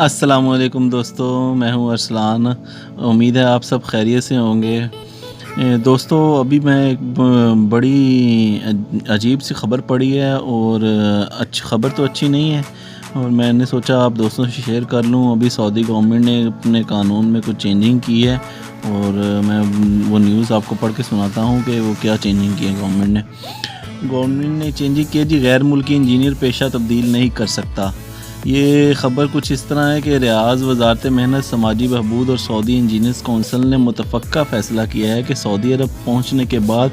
السلام علیکم دوستو، میں ہوں ارسلان۔ امید ہے آپ سب خیریت سے ہوں گے۔ دوستو، ابھی میں ایک بڑی عجیب سی خبر پڑھی ہے، اور خبر تو اچھی نہیں ہے، اور میں نے سوچا آپ دوستوں سے شیئر کر لوں۔ ابھی سعودی گورنمنٹ نے اپنے قانون میں کچھ چینجنگ کی ہے، اور میں وہ نیوز آپ کو پڑھ کے سناتا ہوں کہ وہ کیا چینجنگ کی ہے گورنمنٹ نے چینجنگ کی جی۔ غیر ملکی انجینئر پیشہ تبدیل نہیں کر سکتا۔ یہ خبر کچھ اس طرح ہے کہ ریاض وزارت محنت، سماجی بہبود اور سعودی انجینئرز کونسل نے متفقہ فیصلہ کیا ہے کہ سعودی عرب پہنچنے کے بعد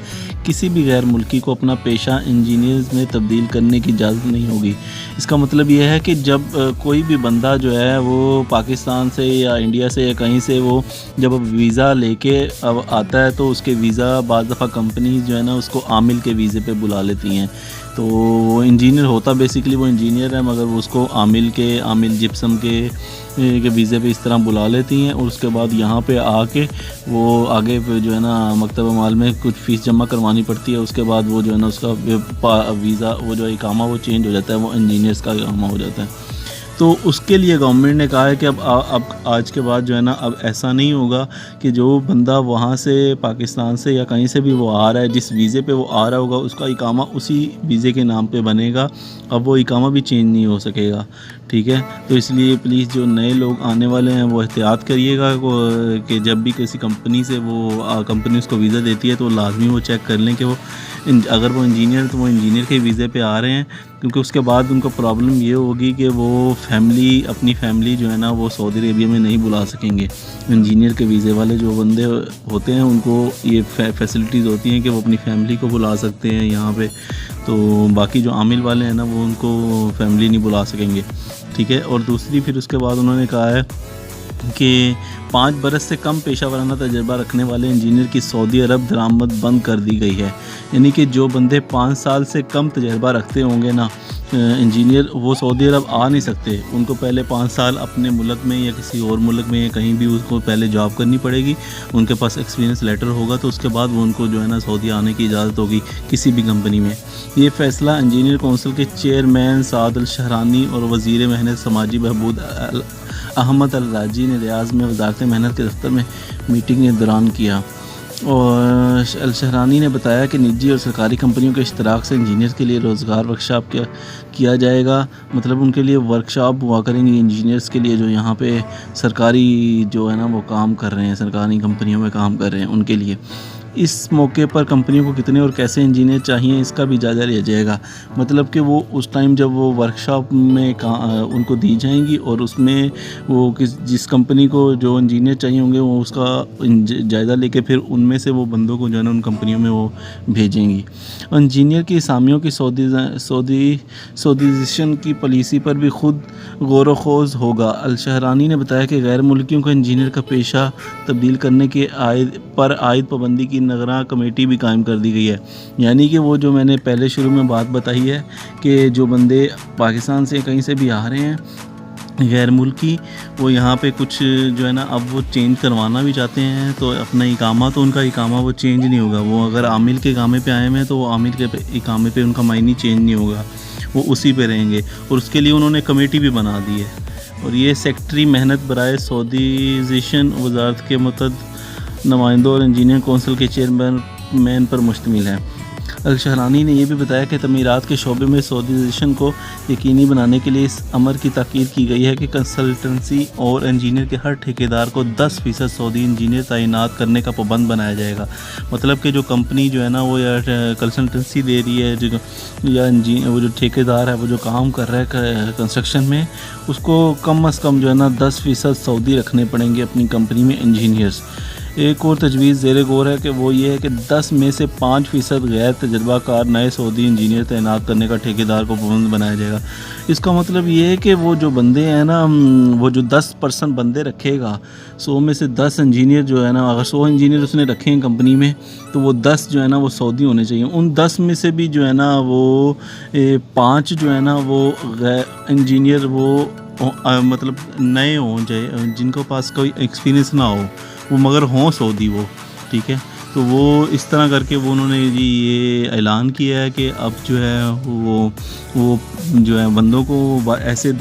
کسی بھی غیر ملکی کو اپنا پیشہ انجینئرز میں تبدیل کرنے کی اجازت نہیں ہوگی۔ اس کا مطلب یہ ہے کہ جب کوئی بھی بندہ جو ہے وہ پاکستان سے یا انڈیا سے یا کہیں سے وہ جب ویزا لے کے اب آتا ہے، تو اس کے ویزا بعض دفعہ کمپنیز جو ہے نا اس کو عامل کے ویزے پہ بلا لیتی ہیں۔ تو وہ انجینئر ہوتا بیسیکلی وہ انجینئر ہے، مگر وہ اس کو عامل جپسم کے ویزے پہ اس طرح بلا لیتی ہیں، اور اس کے بعد یہاں پہ آ کے وہ آگے پہ جو ہے نا مکتبہ مال میں کچھ فیس جمع کروانی پڑتی ہے۔ اس کے بعد وہ جو ہے نا اس کا ویزا وہ جو اقامہ وہ چینج ہو جاتا ہے، وہ انجینئرز کا اقامہ ہو جاتا ہے۔ تو اس کے لیے گورنمنٹ نے کہا ہے کہ اب آج کے بعد جو ہے نا اب ایسا نہیں ہوگا کہ جو بندہ وہاں سے پاکستان سے یا کہیں سے بھی وہ آ رہا ہے، جس ویزے پہ وہ آ رہا ہوگا اس کا اقامہ اسی ویزے کے نام پہ بنے گا، اب وہ اقامہ بھی چینج نہیں ہو سکے گا، ٹھیک ہے۔ تو اس لیے پلیز جو نئے لوگ آنے والے ہیں وہ احتیاط کریے گا کہ جب بھی کسی کمپنی سے کمپنی اس کو ویزا دیتی ہے تو لازمی وہ چیک کر لیں کہ وہ اگر وہ انجینئر تو وہ انجینئر کے ویزے پہ آ رہے ہیں، کیونکہ اس کے بعد ان کو پرابلم یہ ہوگی کہ وہ اپنی فیملی جو ہے نا وہ سعودی عربیہ میں نہیں بلا سکیں گے۔ انجینئر کے ویزے والے جو بندے ہوتے ہیں ان کو یہ فیسلٹیز ہوتی ہیں کہ وہ اپنی فیملی کو بلا سکتے ہیں یہاں پہ، تو باقی جو عامل والے ہیں نا وہ ان کو فیملی نہیں بلا سکیں گے، ٹھیک ہے۔ اور دوسری پھر اس کے بعد انہوں نے کہا ہے کہ 5 برس سے کم پیشہ ورانہ تجربہ رکھنے والے انجینئر کی سعودی عرب درآمد بند کر دی گئی ہے۔ یعنی کہ جو بندے 5 سال سے کم تجربہ رکھتے ہوں گے نا انجینئر، وہ سعودی عرب آ نہیں سکتے۔ ان کو پہلے 5 سال اپنے ملک میں یا کسی اور ملک میں یا کہیں بھی اس کو پہلے جاب کرنی پڑے گی، ان کے پاس ایکسپیرینس لیٹر ہوگا، تو اس کے بعد وہ ان کو جو ہے نا سعودی آنے کی اجازت ہوگی کسی بھی کمپنی میں۔ یہ فیصلہ انجینئر کونسل کے چیئرمین سعد الشہرانی اور وزیر محنت سماجی بہبود احمد الراجی نے ریاض میں وزارت محنت کے دفتر میں میٹنگ کے دوران کیا۔ اور الشہرانی نے بتایا کہ نجی اور سرکاری کمپنیوں کے اشتراک سے انجینئر کے لیے روزگار ورکشاپ کیا جائے گا، مطلب ان کے لیے ورکشاپ ہوا کریں گی انجینئرز کے لیے جو یہاں پہ سرکاری جو ہے نا وہ کام کر رہے ہیں، سرکاری کمپنیوں میں کام کر رہے ہیں ان کے لیے۔ اس موقع پر کمپنیوں کو کتنے اور کیسے انجینئر چاہیے اس کا بھی جائزہ لیا جائے گا، مطلب کہ وہ اس ٹائم جب وہ ورکشاپ میں ان کو دی جائیں گی، اور اس میں وہ جس کمپنی کو جو انجینئر چاہیے ہوں گے وہ اس کا جائزہ لے کے پھر ان میں سے وہ بندوں کو جو ہے نا ان کمپنیوں میں وہ بھیجیں گی۔ انجینئر کی اسامیوں کی سعودیزیشن کی پالیسی پر بھی خود غور و خوض ہوگا۔ الشہرانی نے بتایا کہ غیر ملکیوں کو انجینئر کا پیشہ تبدیل کرنے کے عائد پابندی کی نگراں کمیٹی بھی قائم کر دی گئی ہے۔ یعنی کہ وہ جو میں نے پہلے شروع میں بات بتائی ہے کہ جو بندے پاکستان سے کہیں سے بھی آ رہے ہیں غیر ملکی، وہ یہاں پہ کچھ جو ہے نا اب وہ چینج کروانا بھی چاہتے ہیں، تو اپنا اقامہ تو ان کا اقامہ وہ چینج نہیں ہوگا۔ وہ اگر عامل کے اقامے پہ آئے ہوئے ہیں تو وہ عامل کے اقامے پہ ان کا معنی چینج نہیں ہوگا، وہ اسی پہ رہیں گے، اور اس کے لیے انہوں نے کمیٹی بھی بنا دی ہے۔ اور یہ سیکٹری محنت برائے سعودیزیشن وزارت کے متعدد نمائندوں اور انجینئر کونسل کے چیئرمین پر مشتمل ہے۔ الشہرانی نے یہ بھی بتایا کہ تعمیرات کے شعبے میں سعودیزیشن کو یقینی بنانے کے لیے اس امر کی تاکید کی گئی ہے کہ کنسلٹنسی اور انجینئر کے ہر ٹھیکیدار کو 10% سعودی انجینئر تعینات کرنے کا پابند بنایا جائے گا۔ مطلب کہ جو کمپنی جو ہے نا وہ یا کنسلٹنسی دے رہی ہے یا وہ جو ٹھیکیدار ہے وہ جو کام کر رہا ہے کنسٹرکشن میں، اس کو کم از کم جو ہے نا 10% سعودی رکھنے پڑیں گے اپنی کمپنی میں انجینئرز۔ ایک اور تجویز زیر غور ہے کہ وہ یہ ہے کہ 10 میں سے 5% غیر تجربہ کار نئے سعودی انجینئر تعینات کرنے کا ٹھیکیدار کو پابند بنایا جائے گا۔ اس کا مطلب یہ ہے کہ وہ جو بندے ہیں نا وہ جو 10% بندے رکھے گا، 100 میں سے 10 انجینئر جو ہے نا، اگر 100 انجینئر اس نے رکھے ہیں کمپنی میں تو وہ 10 جو ہے نا وہ سعودی ہونے چاہیے۔ ان 10 میں سے بھی جو ہے نا وہ 5 جو ہے نا وہ غیر انجینئر وہ مطلب نئے ہوں، جن کو پاس کوئی ایکسپیرینس نہ ہو، وہ مگر ہوں سعودی وہ، ٹھیک ہے۔ تو وہ اس طرح کر کے وہ انہوں نے جی یہ اعلان کیا ہے کہ اب جو ہے وہ جو ہے بندوں کو ایسے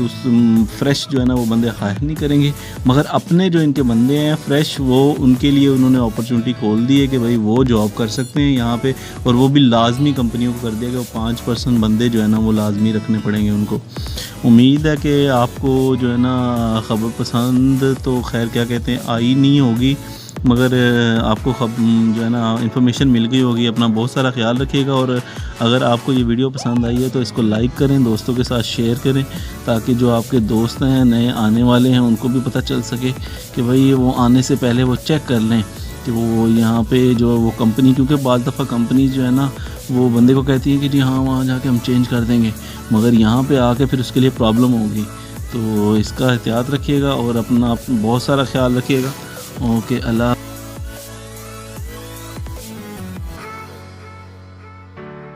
فریش جو ہے نا وہ بندے ہائر نہیں کریں گے، مگر اپنے جو ان کے بندے ہیں فریش وہ ان کے لیے انہوں نے اپرچونٹی کھول دی ہے کہ بھائی وہ جاب کر سکتے ہیں یہاں پہ، اور وہ بھی لازمی کمپنیوں کو کر دیا کہ وہ 5% بندے جو ہے نا وہ لازمی رکھنے پڑیں گے ان کو۔ امید ہے کہ آپ کو جو ہے نا خبر پسند تو خیر کیا کہتے ہیں آئی نہیں ہوگی، مگر آپ کو جو ہے نا انفارمیشن مل گئی ہوگی۔ اپنا بہت سارا خیال رکھیے گا، اور اگر آپ کو یہ ویڈیو پسند آئی ہے تو اس کو لائک کریں، دوستوں کے ساتھ شیئر کریں، تاکہ جو آپ کے دوست ہیں نئے آنے والے ہیں ان کو بھی پتہ چل سکے کہ بھائی وہ آنے سے پہلے وہ چیک کر لیں کہ وہ یہاں پہ جو وہ کمپنی، کیونکہ بعض دفعہ کمپنی جو ہے نا وہ بندے کو کہتی ہے کہ جی ہاں وہاں جا کے ہم چینج کر دیں گے، مگر یہاں پہ آ کے پھر اس کے لیے پرابلم ہوگی۔ تو اس کا احتیاط رکھیے گا اور اپنا بہت سارا خیال رکھیے گا۔ اوکے، اللہ